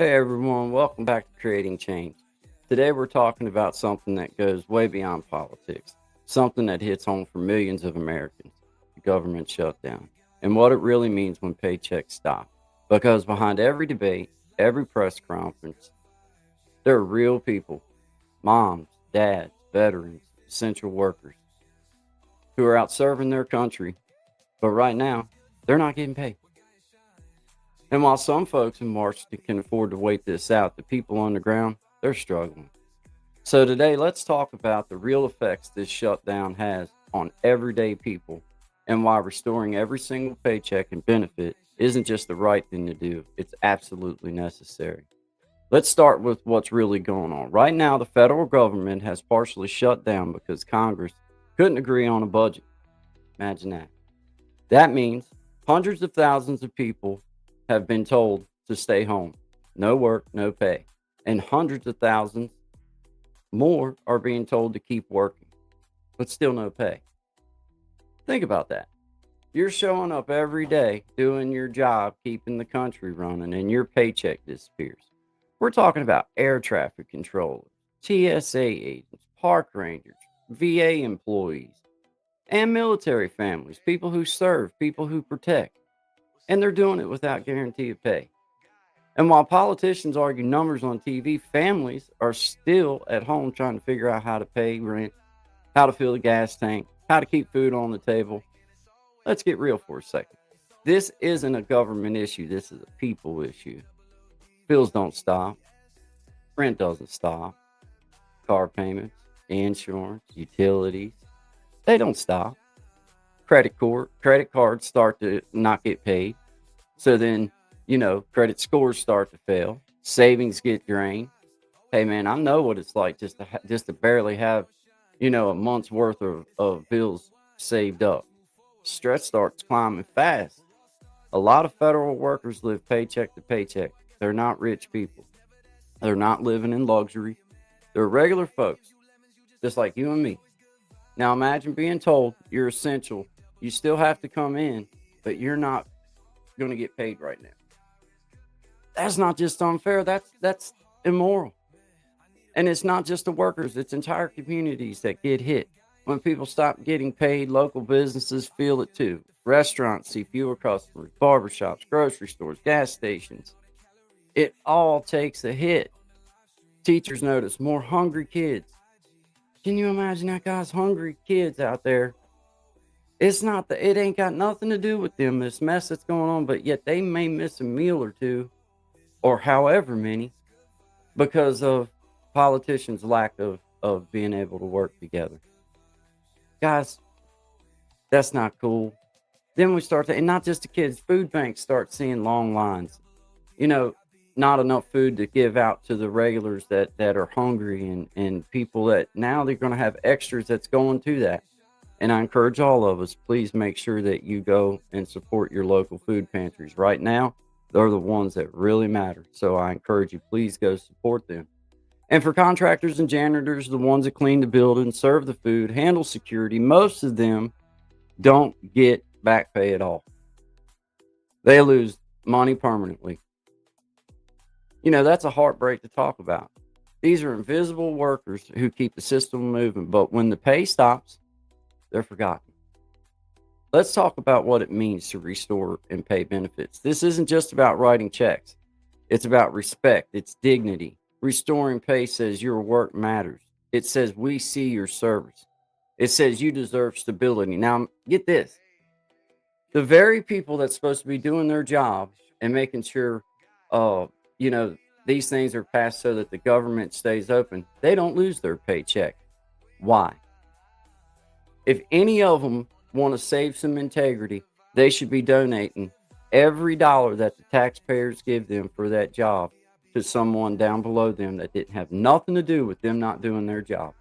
Hey everyone, welcome back to Creating Change. Today we're talking about something that goes way beyond politics, something that hits home for millions of Americans, the government shutdown, and what it really means when paychecks stop. Because behind every debate, every press conference, there are real people, moms, dads, veterans, essential workers, who are out serving their country, but right now, they're not getting paid. And while some folks in Washington can afford to wait this out, the people on the ground, they're struggling. So today, let's talk about the real effects this shutdown has on everyday people and why restoring every single paycheck and benefit isn't just the right thing to do, it's absolutely necessary. Let's start with what's really going on. Right now, the federal government has partially shut down because Congress couldn't agree on a budget. Imagine that. That means hundreds of thousands of people have been told to stay home, no work, no pay, and hundreds of thousands more are being told to keep working, but still no pay. Think about that. You're showing up every day doing your job, keeping the country running, and your paycheck disappears. We're talking about air traffic controllers, TSA agents, park rangers, VA employees, and military families, people who serve, people who protect, and they're doing it without guarantee of pay. And while politicians argue numbers on TV, families are still at home trying to figure out how to pay rent, how to fill the gas tank, how to keep food on the table. Let's get real for a second. This isn't a government issue, this is a people issue. Bills don't stop, rent doesn't stop, car payments, insurance, utilities, they don't stop. Credit cards start to not get paid. So then, credit scores start to fail, savings get drained. Hey man, I know what it's like just to barely have, a month's worth of bills saved up. Stress starts climbing fast. A lot of federal workers live paycheck to paycheck. They're not rich people. They're not living in luxury. They're regular folks, just like you and me. Now imagine being told you're essential. You still have to come in, but you're not going to get paid right now. That's not just unfair. That's immoral. And it's not just the workers, it's entire communities that get hit. When people stop getting paid, local businesses feel it too. Restaurants see fewer customers, barbershops, grocery stores, gas stations. It all takes a hit. Teachers notice more hungry kids. Can you imagine that, guys? Hungry kids out there. It ain't got nothing to do with them, this mess that's going on, but yet they may miss a meal or two or however many because of politicians' lack of being able to work together. Guys, that's not cool. Then we start to, and not just the kids, food banks start seeing long lines. You know, not enough food to give out to the regulars that are hungry and people that now they're going to have extras that's going to that. And I encourage all of us, please make sure that you go and support your local food pantries. Right now, they're the ones that really matter. So I encourage you, please go support them. And for contractors and janitors, the ones that clean the building, serve the food, handle security, most of them don't get back pay at all. They lose money permanently. That's a heartbreak to talk about. These are invisible workers who keep the system moving, but when the pay stops, they're forgotten. Let's talk about what it means to restore and pay benefits. This isn't just about writing checks, it's about respect, it's dignity. Restoring pay says your work matters, it says we see your service, it says you deserve stability. Now, get this, the very people that's supposed to be doing their job and making sure, uh, you know, these things are passed so that the government stays open, they don't lose their paycheck. Why? If any of them want to save some integrity, they should be donating every dollar that the taxpayers give them for that job to someone down below them that didn't have nothing to do with them not doing their job.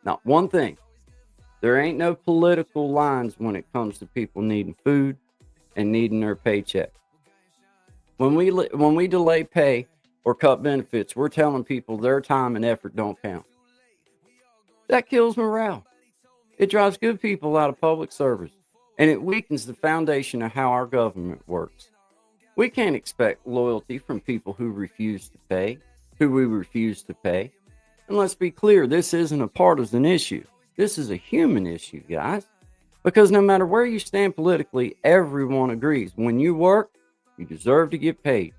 Not one thing. There ain't no political lines when it comes to people needing food and needing their paycheck. When we delay pay or cut benefits, we're telling people their time and effort don't count. That kills morale. It drives good people out of public service, and it weakens the foundation of how our government works. We can't expect loyalty from people who refuse to pay, who we refuse to pay. And let's be clear, this isn't a partisan issue. This is a human issue, guys. Because no matter where you stand politically, everyone agrees when you work, you deserve to get paid.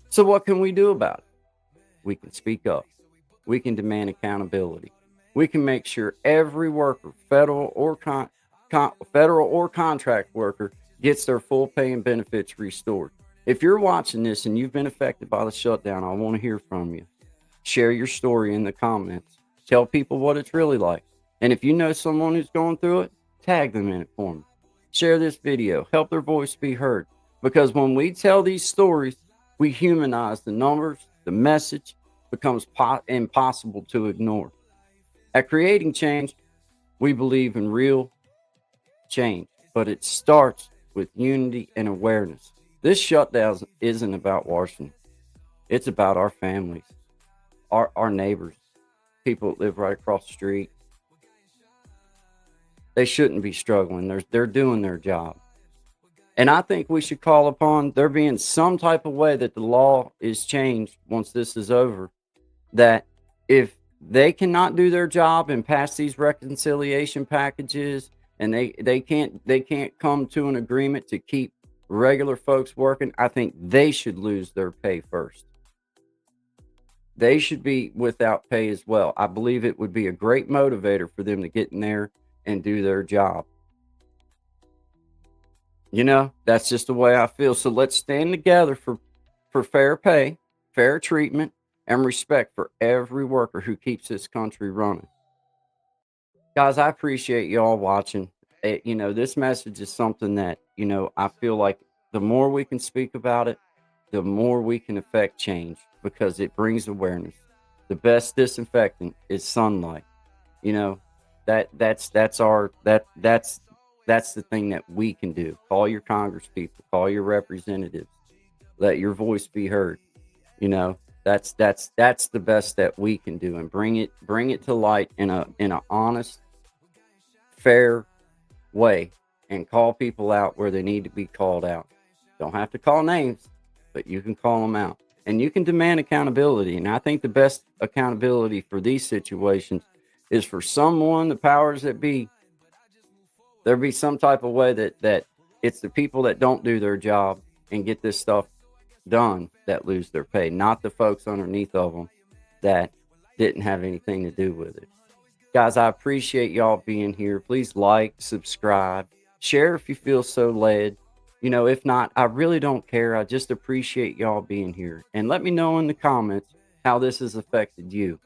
So, what can we do about it? We can speak up. We can demand accountability. We can make sure every worker, federal or contract worker, gets their full pay and benefits restored. If you're watching this and you've been affected by the shutdown, I want to hear from you. Share your story in the comments. Tell people what it's really like. And if you know someone who's going through it, tag them in it for me. Share this video. Help their voice be heard. Because when we tell these stories, we humanize the numbers, the message becomes impossible to ignore. At Creating Change, we believe in real change, but it starts with unity and awareness. This shutdown isn't about Washington. It's about our families, our neighbors, people that live right across the street. They shouldn't be struggling. They're doing their job. And I think we should call upon there being some type of way that the law is changed once this is over, that if they cannot do their job and pass these reconciliation packages and they can't come to an agreement to keep regular folks working, I think they should lose their pay first. They should be without pay as well. I believe it would be a great motivator for them to get in there and do their job. That's just the way I feel. So let's stand together for fair pay, fair treatment, and respect for every worker who keeps this country running. Guys, I appreciate y'all watching. This message is something that, I feel like the more we can speak about it, the more we can affect change because it brings awareness. The best disinfectant is sunlight. You know, that's the thing that we can do. Call your Congress people, call your representatives, let your voice be heard. You know, that's the best that we can do, and bring it to light in a honest, fair way, and call people out where they need to be called out. Don't have to call names, but you can call them out, and you can demand accountability. And I think the best accountability for these situations is for someone, the powers that be. There be some type of way that it's the people that don't do their job and get this stuff done that lose their pay, not the folks underneath of them that didn't have anything to do with it. Guys, I appreciate y'all being here. Please like, subscribe, share if you feel so led. If not, I really don't care. I just appreciate y'all being here. And let me know in the comments how this has affected you.